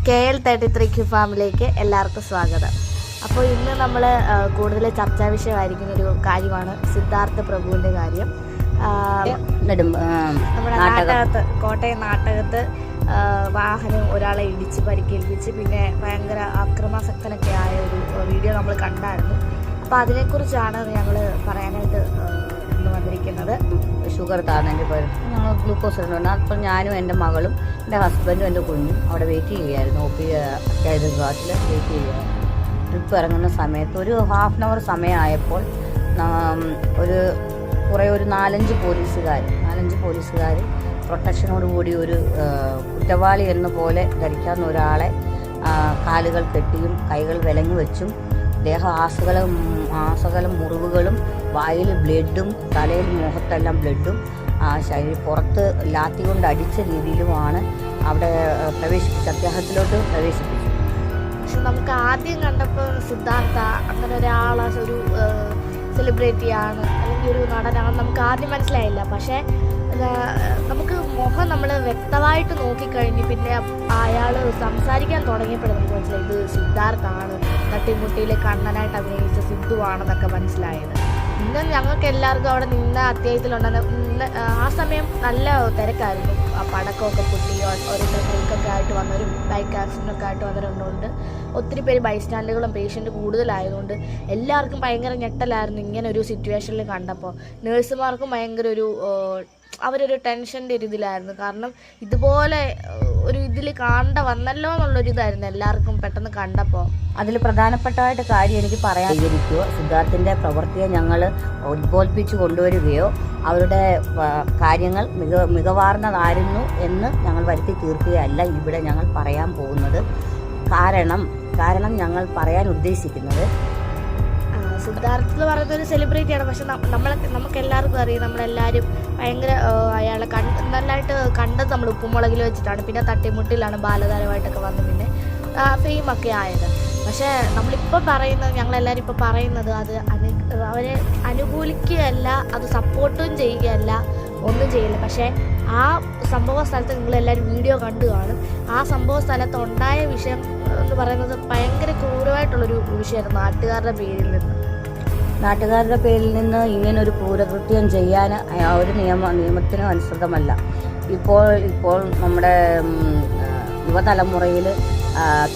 KL33 ഫാമിലേക്ക് എല്ലാവർക്കും സ്വാഗതം. അപ്പോൾ ഇന്ന് നമ്മൾ കൂടുതൽ ചർച്ചാ വിഷയമായിരിക്കുന്ന ഒരു കാര്യമാണ് സിദ്ധാർത്ഥ പ്രഭുവിൻ്റെ കാര്യം. നമ്മുടെ കോട്ടയം നാട്ടകത്ത് വാഹനം ഒരാളെ ഇടിച്ച് പരിക്കേൽപ്പിച്ച് പിന്നെ ഭയങ്കര അക്രമാസക്തനൊക്കെ ആയ ഒരു വീഡിയോ നമ്മൾ കണ്ടായിരുന്നു. അപ്പോൾ അതിനെക്കുറിച്ചാണ് ഞങ്ങൾ പറയാനായിട്ട് ഇന്ന് വന്നിരിക്കുന്നത്. ഷുഗർ താഴ്ന്നതിൻ്റെ പേര് ഞങ്ങൾ ഗ്ലൂക്കോസ് ഇടുന്നുണ്ട്. അപ്പോൾ ഞാനും എൻ്റെ മകളും എൻ്റെ ഹസ്ബൻഡും എൻ്റെ കുഞ്ഞും അവിടെ വെയിറ്റ് ചെയ്യുമായിരുന്നു. അത്യാവശ്യ ഘാട്ടിൽ വെയിറ്റ് ചെയ്യുക. ട്രിപ്പ് ഇറങ്ങുന്ന സമയത്ത് ഒരു ഹാഫ് ആൻ അവർ സമയമായപ്പോൾ ഒരു 4-5 പോലീസുകാർ പ്രൊട്ടക്ഷനോടുകൂടി ഒരു കുറ്റവാളി എന്ന പോലെ ധരിക്കാവുന്ന ഒരാളെ കാലുകൾ കെട്ടിയും കൈകൾ വിലങ്ങി വെച്ചും ആസകലം മുറിവുകളും വായിൽ ബ്ലഡും തലയിൽ മുഖത്തെല്ലാം ബ്ലഡും പുറത്ത് ലാത്തി കൊണ്ട് അടിച്ച രീതിയിലുമാണ് അവിടെ അദ്ദേഹത്തിലോട്ട് പ്രവേശിപ്പിച്ചത്. പക്ഷെ നമുക്ക് ആദ്യം കണ്ടപ്പോൾ സിദ്ധാർത്ഥ അങ്ങനെ ഒരാളെ ഒരു സെലിബ്രിറ്റിയാണ് അല്ലെങ്കിൽ ഒരു നടനാണ് നമുക്ക് ആദ്യം മനസ്സിലായില്ല. പക്ഷേ നമുക്ക് മുഖം നമ്മൾ വ്യക്തമായിട്ട് നോക്കിക്കഴിഞ്ഞ് പിന്നെ അയാൾ സംസാരിക്കാൻ തുടങ്ങിയപ്പോൾ നമുക്ക് മനസ്സിലായി ഇത് സിദ്ധാർത്ഥാണ്, തട്ടിമുട്ടിയിലെ കണ്ണനായിട്ട് അഭിനയിച്ച സിദ്ധുവാണെന്നൊക്കെ മനസ്സിലായത്. ഇന്ന് ഞങ്ങൾക്ക് എല്ലാവർക്കും അവിടെ നിന്ന അത്യാവശ്യത്തിലുണ്ടെന്ന് ആ സമയം നല്ല തിരക്കായിരുന്നു. പടക്കമൊക്കെ പൊട്ടി ഓരോരുത്തർ ബൈക്കൊക്കെ ആയിട്ട് വന്നവരും ബൈക്ക് ആക്സിഡൻ്റൊക്കെ ആയിട്ട് വന്നവരുണ്ട്. ഒത്തിരി പേര് ബൈസ്റ്റാൻഡുകളും പേഷ്യൻ്റ് കൂടുതലായതുകൊണ്ട് എല്ലാവർക്കും ഭയങ്കര ഞെട്ടലായിരുന്നു ഇങ്ങനെ ഒരു സിറ്റുവേഷനിൽ കണ്ടപ്പോൾ. നേഴ്സുമാർക്കും ഭയങ്കര അവരൊരു ടെൻഷൻ്റെ ഒരു ഇതിലായിരുന്നു. കാരണം ഇതുപോലെ ഒരു ഇതിൽ വന്നല്ലോ എന്നുള്ളൊരിതായിരുന്നു എല്ലാവർക്കും പെട്ടെന്ന് കണ്ടപ്പോൾ. അതിൽ പ്രധാനപ്പെട്ടതായിട്ട് കാര്യം എനിക്ക് പറയാതിരിക്കുകയോ സിദ്ധാർത്ഥിൻ്റെ പ്രവൃത്തിയെ ഞങ്ങൾ ഉദ്ബോധിപ്പിച്ച് കൊണ്ടുവരികയോ അവരുടെ കാര്യങ്ങൾ മികവാർന്നതായിരുന്നു എന്ന് ഞങ്ങൾ വരുത്തി തീർക്കുകയല്ല ഇവിടെ ഞങ്ങൾ പറയാൻ പോകുന്നത്. കാരണം ഞങ്ങൾ പറയാൻ ഉദ്ദേശിക്കുന്നത് സിദ്ധാർത്ഥ എന്ന് പറയുന്ന ഒരു സെലിബ്രിറ്റിയാണ്. പക്ഷെ നമുക്ക് എല്ലാവർക്കും അറിയാം, നമ്മളെല്ലാവരും ഭയങ്കര അയാളെ നല്ലതായിട്ട് കണ്ടത് നമ്മൾ ഉപ്പുമുളകിൽ വെച്ചിട്ടാണ്. പിന്നെ തട്ടിമുട്ടിലാണ് ബാലതാരമായിട്ടൊക്കെ വന്ന് പിന്നെ ഫെയിമൊക്കെ ആയത്. പക്ഷേ ഞങ്ങളെല്ലാവരും ഇപ്പോൾ പറയുന്നത് അത് അവരെ അനുകൂലിക്കുകയല്ല, അത് സപ്പോർട്ടും ചെയ്യുകയല്ല, ഒന്നും ചെയ്യില്ല. പക്ഷേ ആ സംഭവ സ്ഥലത്ത് നിങ്ങളെല്ലാവരും വീഡിയോ കണ്ടു കാണും. ആ സംഭവ സ്ഥലത്ത് ഉണ്ടായ വിഷയം എന്ന് പറയുന്നത് ഭയങ്കര ക്രൂരമായിട്ടുള്ളൊരു വിഷയമായിരുന്നു. നാട്ടുകാരുടെ പേരിൽ നിന്ന് ഇങ്ങനൊരു ക്രൂരകൃത്യം ചെയ്യാൻ ഒരു നിയമത്തിനും അനുസൃതമല്ല. ഇപ്പോൾ നമ്മുടെ യുവതലമുറയിൽ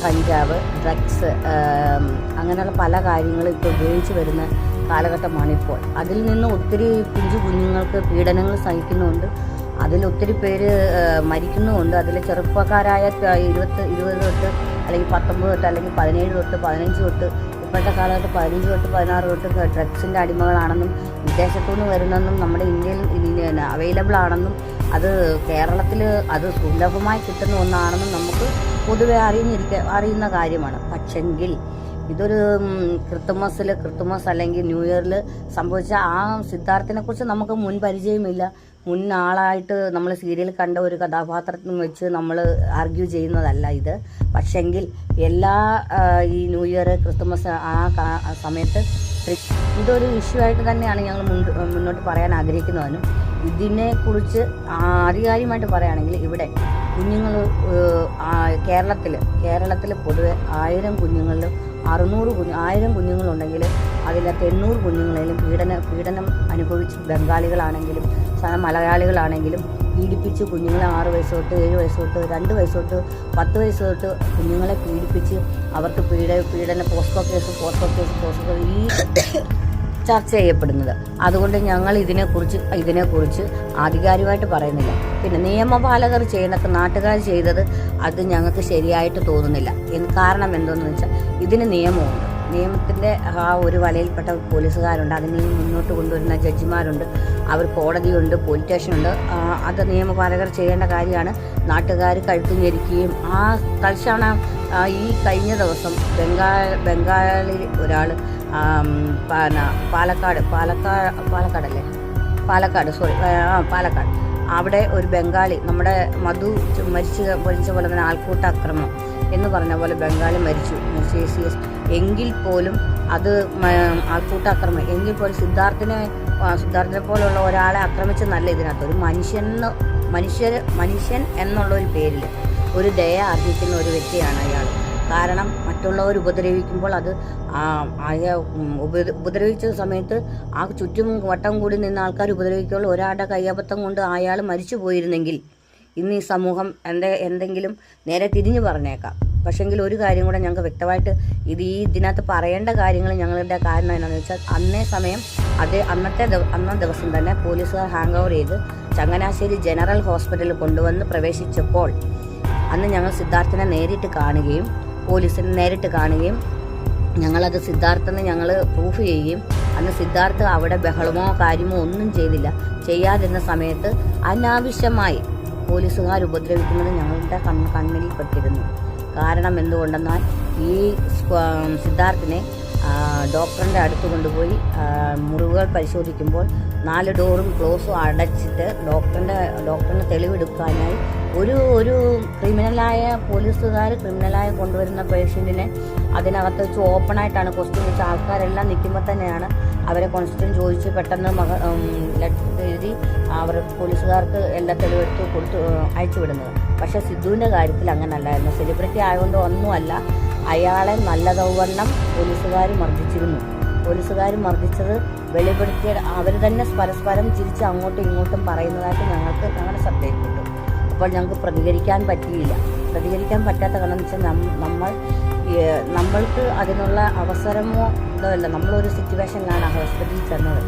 കഞ്ചാവ്, ഡ്രഗ്സ് അങ്ങനെയുള്ള പല കാര്യങ്ങളും ഇപ്പോൾ ഉപയോഗിച്ച് വരുന്ന കാലഘട്ടമാണ് ഇപ്പോൾ. അതിൽ നിന്ന് ഒത്തിരി പിഞ്ചു കുഞ്ഞുങ്ങൾക്ക് പീഡനങ്ങൾ സഹിക്കുന്നുണ്ട്. അതിലൊത്തിരി പേര് മരിക്കുന്നുമുണ്ട്. അതിൽ ചെറുപ്പക്കാരായ 20 തൊട്ട് അല്ലെങ്കിൽ 19 തൊട്ട് അല്ലെങ്കിൽ 17 തൊട്ട് 15 തൊട്ട് ഇപ്പോഴത്തെ കാലഘട്ടം 15 തൊട്ട് 16 തൊട്ട് ഡ്രഗ്സിൻ്റെ അടിമകളാണെന്നും വിദേശത്തുനിന്ന് വരുന്നെന്നും നമ്മുടെ ഇന്ത്യയിൽ അവൈലബിൾ ആണെന്നും അത് കേരളത്തിൽ അത് സുലഭമായി കിട്ടുന്ന ഒന്നാണെന്നും നമുക്ക് പൊതുവെ അറിയുന്ന കാര്യമാണ്. പക്ഷെങ്കിൽ ഇതൊരു ക്രിസ്തുമസ് അല്ലെങ്കിൽ ന്യൂ ഇയറിൽ സംഭവിച്ച ആ സിദ്ധാർത്ഥിനെ കുറിച്ച് നമുക്ക് മുൻ പരിചയമില്ല. മുൻ ആളായിട്ട് നമ്മൾ സീരിയൽ കണ്ട ഒരു കഥാപാത്രത്തിന് വെച്ച് നമ്മൾ ആർഗ്യൂ ചെയ്യുന്നതല്ല ഇത്. പക്ഷെങ്കിൽ ഈ ന്യൂ ഇയർ, ക്രിസ്തുമസ് ആ സമയത്ത് ഇതൊരു ഇഷ്യൂ ആയിട്ട് തന്നെയാണ് ഞങ്ങൾ മുന്നോട്ട് പറയാൻ ആഗ്രഹിക്കുന്നതിനും. ഇതിനെക്കുറിച്ച് ആധികാരികമായിട്ട് പറയുകയാണെങ്കിൽ ഇവിടെ കുഞ്ഞുങ്ങൾ കേരളത്തിൽ പൊതുവെ 1000 കുഞ്ഞുങ്ങളിലും 1000 കുഞ്ഞുങ്ങളുണ്ടെങ്കിൽ അതിനകത്ത് 800 കുഞ്ഞുങ്ങളെങ്കിലും പീഡനം അനുഭവിച്ച് ബംഗാളികളാണെങ്കിലും മലയാളികളാണെങ്കിലും പീഡിപ്പിച്ച് കുഞ്ഞുങ്ങളെ 6 വയസ്സ് തൊട്ട് 7 വയസ്സ് തൊട്ട് 2 വയസ്സ് തൊട്ട് 10 വയസ്സ് തൊട്ട് കുഞ്ഞുങ്ങളെ പീഡിപ്പിച്ച് അവർക്ക് പീഡന പോസ്കോ കേസ് ഈ ചർച്ച ചെയ്യപ്പെടുന്നത്. അതുകൊണ്ട് ഞങ്ങൾ ഇതിനെക്കുറിച്ച് ആധികാരികമായിട്ട് പറയുന്നില്ല. പിന്നെ നിയമപാലകർ നാട്ടുകാർ ചെയ്തത് അത് ഞങ്ങൾക്ക് ശരിയായിട്ട് തോന്നുന്നില്ല. കാരണം എന്തെന്ന് വെച്ചാൽ ഇതിന് നിയമമുണ്ട്. നിയമത്തിൻ്റെ ആ ഒരു വലയിൽപ്പെട്ട പോലീസുകാരുണ്ട്, അതിനെ മുന്നോട്ട് കൊണ്ടുവരുന്ന ജഡ്ജിമാരുണ്ട്, അവർ കോടതിയുണ്ട്, പോലീസ് സ്റ്റേഷനുണ്ട്. അത് നിയമപാലകർ ചെയ്യേണ്ട കാര്യമാണ്. നാട്ടുകാർ കഴുത്തുഞ്ഞെരിക്കുകയും തൽക്ഷണം ഈ കഴിഞ്ഞ ദിവസം ബംഗാളിൽ ഒരാൾ പാലക്കാട് അവിടെ ഒരു ബംഗാളി നമ്മുടെ മധു മരിച്ച പോലെ തന്നെ ആൾക്കൂട്ട ആക്രമണം എന്ന് പറഞ്ഞ പോലെ ബംഗാളി മരിച്ചു. എങ്കിൽ പോലും അത് ആൾക്കൂട്ടാക്രമണം എങ്കിൽ പോലും സിദ്ധാർത്ഥിനെ പോലുള്ള ഒരാളെ ആക്രമിച്ചെന്നല്ല ഇതിനകത്ത്. ഒരു മനുഷ്യന് മനുഷ്യൻ എന്നുള്ള ഒരു പേരിൽ ഒരു ദയ അർഹിക്കുന്ന ഒരു വ്യക്തിയാണ് അയാൾ. കാരണം മറ്റുള്ളവർ ഉപദ്രവിക്കുമ്പോൾ അത് ഉപദ്രവിച്ച സമയത്ത് ആ ചുറ്റും വട്ടം കൂടി നിന്ന് ആൾക്കാർ ഉപദ്രവിക്കുമ്പോൾ ഒരാളുടെ കയ്യബദ്ധം കൊണ്ട് അയാൾ മരിച്ചു പോയിരുന്നെങ്കിൽ ഇന്ന് ഈ സമൂഹം എന്തെങ്കിലും നേരെ തിരിഞ്ഞു പറഞ്ഞേക്കാം. പക്ഷെങ്കിൽ ഒരു കാര്യം കൂടെ ഞങ്ങൾക്ക് വ്യക്തമായിട്ട് ഇതിനകത്ത് പറയേണ്ട കാര്യങ്ങൾ ഞങ്ങളുടെ കാരണം എന്താണെന്ന് വെച്ചാൽ അന്നത്തെ ദിവസം തന്നെ പോലീസുകാർ ഹാങ് ഓവർ ചെയ്ത് ചങ്ങനാശ്ശേരി ജനറൽ ഹോസ്പിറ്റലിൽ കൊണ്ടുവന്ന് പ്രവേശിച്ചപ്പോൾ അന്ന് ഞങ്ങൾ സിദ്ധാർത്ഥിനെ നേരിട്ട് കാണുകയും പോലീസിനെ നേരിട്ട് കാണുകയും ഞങ്ങളത് സിദ്ധാർത്ഥെന്ന് ഞങ്ങൾ പ്രൂഫ് ചെയ്യുകയും അന്ന് സിദ്ധാർത്ഥ് അവിടെ ബഹളമോ കാര്യമോ ഒന്നും ചെയ്യാതിരുന്ന സമയത്ത് അനാവശ്യമായി പോലീസുകാർ ഉപദ്രവിക്കുന്നത് ഞങ്ങളുടെ കണ്ണിൽ പെട്ടിരുന്നു. കാരണം എന്തുകൊണ്ടെന്നാൽ ഈ സിദ്ധാർത്ഥിനെ ഡോക്ടറിൻ്റെ അടുത്ത് കൊണ്ടുപോയി മുറിവുകൾ പരിശോധിക്കുമ്പോൾ 4 ഡോറും ക്ലോസും അടച്ചിട്ട് ഡോക്ടറിന് തെളിവെടുക്കാനായി ഒരു ക്രിമിനലായ കൊണ്ടുവരുന്ന പേഷ്യൻറ്റിനെ അതിനകത്ത് വെച്ച് ഓപ്പണായിട്ടാണ് ക്വസ്റ്റ്യൻ വെച്ച് ആൾക്കാരെല്ലാം നിൽക്കുമ്പോൾ തന്നെയാണ് അവരെ ക്വസ്റ്റ്യൻ ചോദിച്ച് പെട്ടെന്ന് ലെറ്റർ എഴുതി അവർ പോലീസുകാർക്ക് എല്ലാ തെളിവെടുത്ത് അയച്ചു വിടുന്നത്. പക്ഷേ സിദ്ധുവിൻ്റെ കാര്യത്തിൽ അങ്ങനല്ലായിരുന്നു. സെലിബ്രിറ്റി ആയതുകൊണ്ട് ഒന്നുമല്ല, അയാളെ നല്ലതവണ്ണം പോലീസുകാർ മർദ്ദിച്ചിരുന്നു. പോലീസുകാർ മർദ്ദിച്ചത് വെളിപ്പെടുത്തിയ അവർ തന്നെ പരസ്പരം ചിരിച്ച് അങ്ങോട്ടും ഇങ്ങോട്ടും പറയുന്നതായിട്ട് ഞങ്ങളുടെ ശ്രദ്ധയിൽപ്പെട്ടു. അപ്പോൾ ഞങ്ങൾക്ക് പ്രതികരിക്കാൻ പറ്റിയില്ല. പ്രതികരിക്കാൻ പറ്റാത്ത കാരണം വെച്ചാൽ നമ്മൾക്ക് അതിനുള്ള അവസരമോ ഇതല്ല. നമ്മളൊരു സിറ്റുവേഷനിലാണ് ഹോസ്പിറ്റലിൽ ചെന്നത്.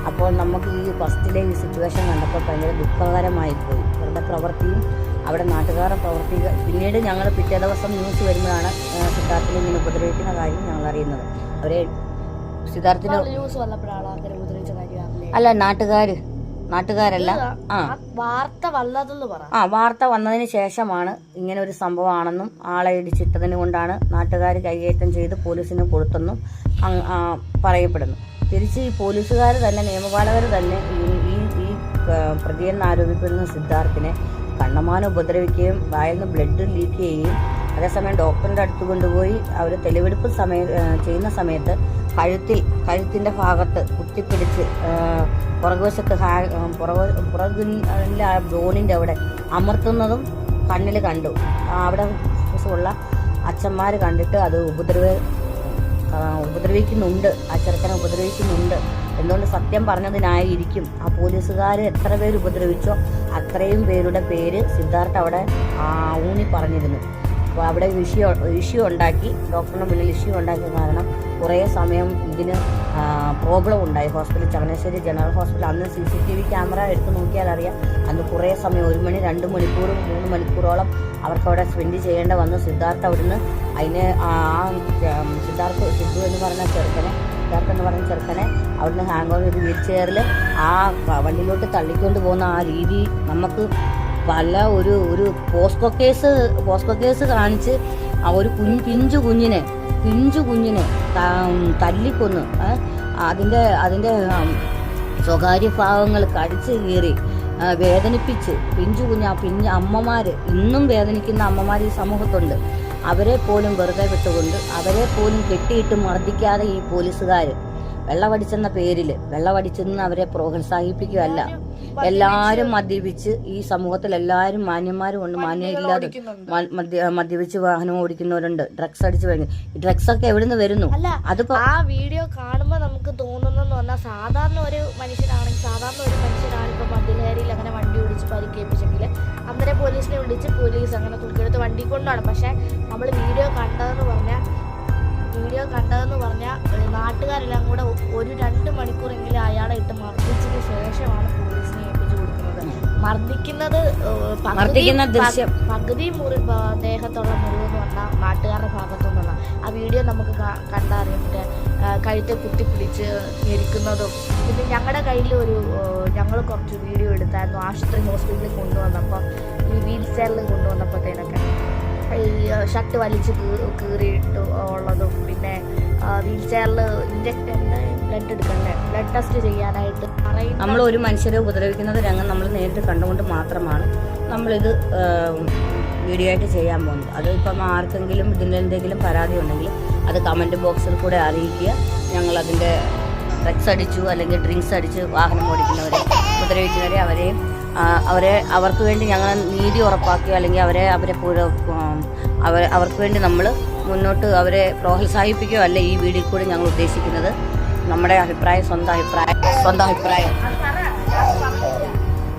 അപ്പോൾ നമുക്ക് ഈ ഫസ്റ്റിലെ ഈ സിറ്റുവേഷൻ കണ്ടപ്പോൾ ഭയങ്കര ദുഃഖകരമായിപ്പോയി. അവരുടെ പ്രവൃത്തിയും അവിടെ നാട്ടുകാരുടെ പ്രവൃത്തി. പിന്നീട് ഞങ്ങൾ പിറ്റേ ദിവസം ന്യൂസ് വരുമ്പോഴാണ് സിദ്ധാർത്ഥിനെ ഇങ്ങനെ ഉപദ്രവിക്കുന്ന കാര്യം ഞങ്ങൾ അറിയുന്നത്. അവരെ സിദ്ധാർത്ഥിന് അല്ല നാട്ടുകാരല്ല വാർത്ത വന്നതിന് ശേഷമാണ് ഇങ്ങനെ ഒരു സംഭവമാണെന്നും ആളെ ഇടിച്ചിട്ടതിന് കൊണ്ടാണ് നാട്ടുകാർ കൈകയറ്റം ചെയ്ത് പോലീസിന് കൊടുത്തെന്നും പറയപ്പെടുന്നു. തിരിച്ച് ഈ പോലീസുകാർ തന്നെ നിയമപാലകർ തന്നെ ഈ പ്രതിയെന്ന് ആരോപിക്കുന്ന സിദ്ധാർത്ഥിനെ കണ്ണമാനം ഉപദ്രവിക്കുകയും വായിൽ നിന്ന് ബ്ലഡ് ലീക്ക് ചെയ്യുകയും അതേസമയം ഡോക്ടറിൻ്റെ അടുത്ത് കൊണ്ടുപോയി അവർ തെളിവെടുപ്പ് ചെയ്യുന്ന സമയത്ത് കഴുത്തിൻ്റെ ഭാഗത്ത് കുത്തിപ്പിടിച്ച് പുറകുവശത്ത് പുറകിലെ ബോണിൻ്റെ അവിടെ അമർത്തുന്നതും കണ്ണിൽ കണ്ടു. അവിടെ ഉള്ള അച്ഛന്മാർ കണ്ടിട്ട് അത് ഉപദ്രവിക്കുന്നുണ്ട്, ആ ചെറുക്കനെ ഉപദ്രവിക്കുന്നുണ്ട്. എന്തുകൊണ്ട് സത്യം പറഞ്ഞതിനായിരിക്കും ആ പോലീസുകാർ എത്ര പേര് ഉപദ്രവിച്ചോ അത്രയും പേരുടെ പേര് സിദ്ധാർത്ഥ് അവിടെ ഊന്നി പറഞ്ഞിരുന്നു. അപ്പോൾ അവിടെ ഇഷ്യൂ ഉണ്ടാക്കി, ഡോക്ടറിന് മുന്നിൽ ഇഷ്യൂ ഉണ്ടാക്കിയ കാരണം കുറേ സമയം ഇതിന് പ്രോബ്ലം ഉണ്ടായി ഹോസ്പിറ്റൽ ചങ്ങനാശ്ശേരി ജനറൽ ഹോസ്പിറ്റൽ. അന്ന് CCTV ക്യാമറ എടുത്ത് നോക്കിയാൽ അറിയാം, അന്ന് കുറേ സമയം 1 മണി 2 മണിക്കൂർ 3 മണിക്കൂറോളം അവർക്കവിടെ സ്പെൻഡ് ചെയ്യേണ്ട വന്നു. സിദ്ധാർത്ഥ് അവിടുന്ന് അതിന് സിദ്ധു എന്ന് പറഞ്ഞ ചെറുക്കനെ അവിടുന്ന് ഹാങ് ഓവർ ചെയ്ത് വീൽ ചെയറിൽ ആ വണ്ടിയിലോട്ട് തള്ളിക്കൊണ്ട് പോകുന്ന ആ രീതി നമുക്ക് പല ഒരു പോസ്കോ കേസ് കാണിച്ച് ഒരു പിഞ്ചു കുഞ്ഞിനെ തല്ലിക്കൊന്ന് അതിൻ്റെ സ്വകാര്യ ഭാവങ്ങൾ കടിച്ച് കീറി വേദനിപ്പിച്ച് പിഞ്ചു അമ്മമാർ, ഇന്നും വേദനിക്കുന്ന അമ്മമാർ ഈ സമൂഹത്തുണ്ട്. അവരെ പോലും വെറുതെ വിട്ടുകൊണ്ട് അവരെ പോലും കെട്ടിയിട്ട് മർദ്ദിക്കാതെ ഈ പോലീസുകാർ വെള്ളമടിച്ചെന്ന പേരിൽ വെള്ളമടിച്ചെന്ന് അവരെ പ്രോത്സാഹിപ്പിക്കുകയല്ല. എല്ലാവരും മദ്യപിച്ച് ഈ സമൂഹത്തിൽ എല്ലാവരും മാന്യന്മാരും ഉണ്ട്, മാന്യമില്ലാതെ മദ്യപിച്ച് വാഹനം ഓടിക്കുന്നവരുണ്ട്, ഡ്രഗ്സ് അടിച്ച് വരുന്നു. ഈ ഡ്രഗ്സ് ഒക്കെ എവിടെ നിന്ന് വരുന്നു? അതിപ്പോ ആ വീഡിയോ കാണുമ്പോൾ നമുക്ക് തോന്നുന്നെന്ന് പറഞ്ഞാൽ സാധാരണ ഒരു മനുഷ്യനാണ് ഇപ്പൊ മദ്യലഹരിയിൽ അങ്ങനെ വണ്ടി ഓടിച്ച് പരിക്കേൽപ്പിച്ചെങ്കിൽ അന്നേരം പോലീസിനെ വിളിച്ച് പോലീസ് അങ്ങനെ തൂക്കിയെടുത്ത് വണ്ടി കൊണ്ടാണ്. പക്ഷെ നമ്മൾ വീഡിയോ കണ്ടതെന്ന് പറഞ്ഞാൽ നാട്ടുകാരെല്ലാം കൂടെ ഒരു 2 മണിക്കൂറെങ്കിലും അയാളെ ഇട്ട് മർദ്ദിച്ചതിന് ശേഷമാണ് പോലീസിനെ ഏൽപ്പിച്ചു കൊടുക്കുന്നത്. മർദ്ദിക്കുന്നത് പകുതി ദേഹത്തുള്ള മുറിവെന്ന് പറഞ്ഞാൽ നാട്ടുകാരുടെ ഭാഗത്തുനിന്നുള്ള ആ വീഡിയോ നമുക്ക് കണ്ടറിയാം. കഴുത്തെ കുത്തിപ്പിടിച്ച് ഞെരിക്കുന്നതും. പിന്നെ ഞങ്ങളുടെ കയ്യിൽ ഞങ്ങൾ കുറച്ച് വീഡിയോ എടുത്തായിരുന്നു. ആശുപത്രി ഹോസ്പിറ്റലിൽ കൊണ്ടുവന്നപ്പോൾ ഈ വീൽ ചെയറിൽ കൊണ്ടുവന്നപ്പോഴത്തേനൊക്കെ ഈ ഷർട്ട് വലിച്ച് കീറിയിട്ട് ഉള്ളതും, പിന്നെ വീൽ ചെയറിൽ ബ്ലഡ് ടെസ്റ്റ് ചെയ്യാനായിട്ട് നമ്മൾ ഒരു മനുഷ്യരെ ഉപദ്രവിക്കുന്നത് രംഗം നമ്മൾ നേരിട്ട് കണ്ടുകൊണ്ട് മാത്രമാണ് നമ്മളിത് വീഡിയോ ആയിട്ട് ചെയ്യാൻ പോകുന്നത്. അത് ഇപ്പം ആർക്കെങ്കിലും ഇതിൻ്റെ എന്തെങ്കിലും പരാതി ഉണ്ടെങ്കിൽ അത് കമൻറ്റ് ബോക്സിൽ കൂടെ അറിയിക്കുക. ഞങ്ങളതിൻ്റെ ഡ്രഗ്സ് അടിച്ചു അല്ലെങ്കിൽ ഡ്രിങ്ക്സ് അടിച്ച് വാഹനം ഓടിക്കുന്നവരെ ഉപദ്രവിക്കുന്നവരെ അവരെയും അവർക്ക് വേണ്ടി ഞങ്ങൾ നീതി ഉറപ്പാക്കുക, അല്ലെങ്കിൽ അവർക്ക് വേണ്ടി നമ്മൾ മുന്നോട്ട് അവരെ പ്രോത്സാഹിപ്പിക്കുകയോ അല്ല ഈ വീഡിയോയിൽ കൂടി ഞങ്ങൾ ഉദ്ദേശിക്കുന്നത്. നമ്മുടെ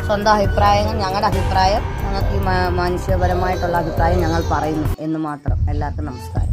സ്വന്തം അഭിപ്രായങ്ങൾ, ഞങ്ങളുടെ അഭിപ്രായം, ഞങ്ങൾക്ക് ഈ മനുഷ്യപരമായിട്ടുള്ള അഭിപ്രായം ഞങ്ങൾ പറയുന്നു എന്ന് മാത്രം. എല്ലാവർക്കും നമസ്കാരം.